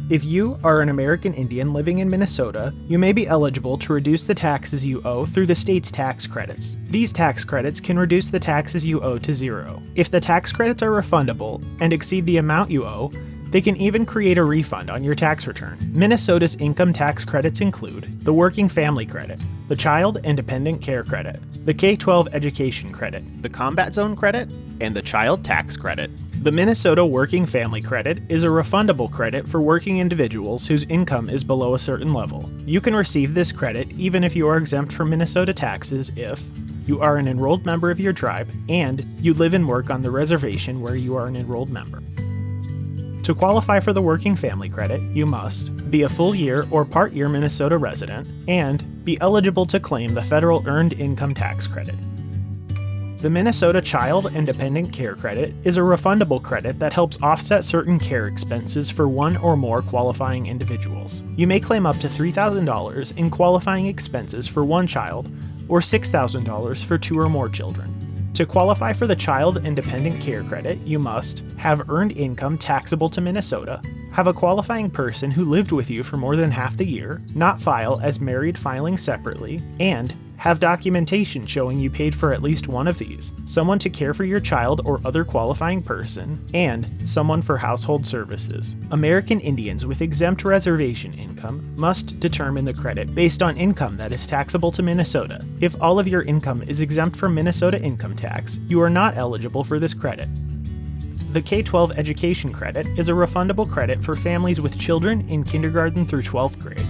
If you are an American Indian living in Minnesota, you may be eligible to reduce the taxes you owe through the state's tax credits. These tax credits can reduce the taxes you owe to zero. If the tax credits are refundable and exceed the amount you owe, they can even create a refund on your tax return. Minnesota's income tax credits include the Working Family Credit, the Child and Dependent Care Credit, the K-12 Education Credit, the Combat Zone Credit, and the Child Tax Credit. The Minnesota Working Family Credit is a refundable credit for working individuals whose income is below a certain level. You can receive this credit even if you are exempt from Minnesota taxes if you are an enrolled member of your tribe and you live and work on the reservation where you are an enrolled member. To qualify for the Working Family Credit, you must be a full-year or part-year Minnesota resident and be eligible to claim the federal Earned Income Tax Credit. The Minnesota Child and Dependent Care Credit is a refundable credit that helps offset certain care expenses for one or more qualifying individuals. You may claim up to $3,000 in qualifying expenses for one child or $6,000 for two or more children. To qualify for the Child and Dependent Care Credit, you must have earned income taxable to Minnesota, have a qualifying person who lived with you for more than half the year, not file as married filing separately, and have documentation showing you paid for at least one of these, someone to care for your child or other qualifying person, and someone for household services. American Indians with exempt reservation income must determine the credit based on income that is taxable to Minnesota. If all of your income is exempt from Minnesota income tax, you are not eligible for this credit. The K-12 Education Credit is a refundable credit for families with children in kindergarten through 12th grade.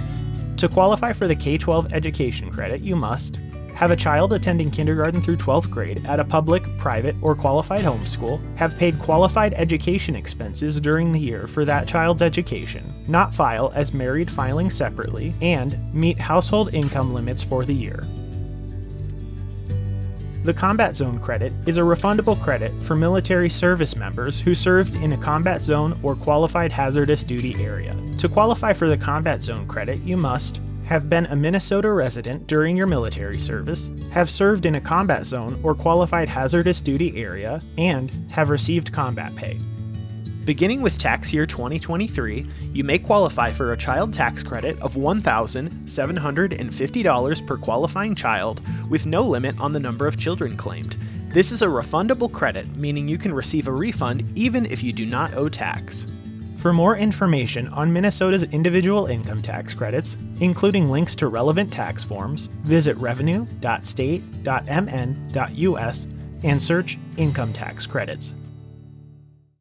To qualify for the K-12 Education Credit, you must have a child attending kindergarten through 12th grade at a public, private, or qualified homeschool, have paid qualified education expenses during the year for that child's education, not file as married filing separately, and meet household income limits for the year. The Combat Zone Credit is a refundable credit for military service members who served in a combat zone or qualified hazardous duty area. To qualify for the Combat Zone Credit, you must have been a Minnesota resident during your military service, have served in a combat zone or qualified hazardous duty area, and have received combat pay. Beginning with tax year 2023, you may qualify for a child tax credit of $1,750 per qualifying child, with no limit on the number of children claimed. This is a refundable credit, meaning you can receive a refund even if you do not owe tax. For more information on Minnesota's individual income tax credits, including links to relevant tax forms, visit revenue.state.mn.us and search income tax credits.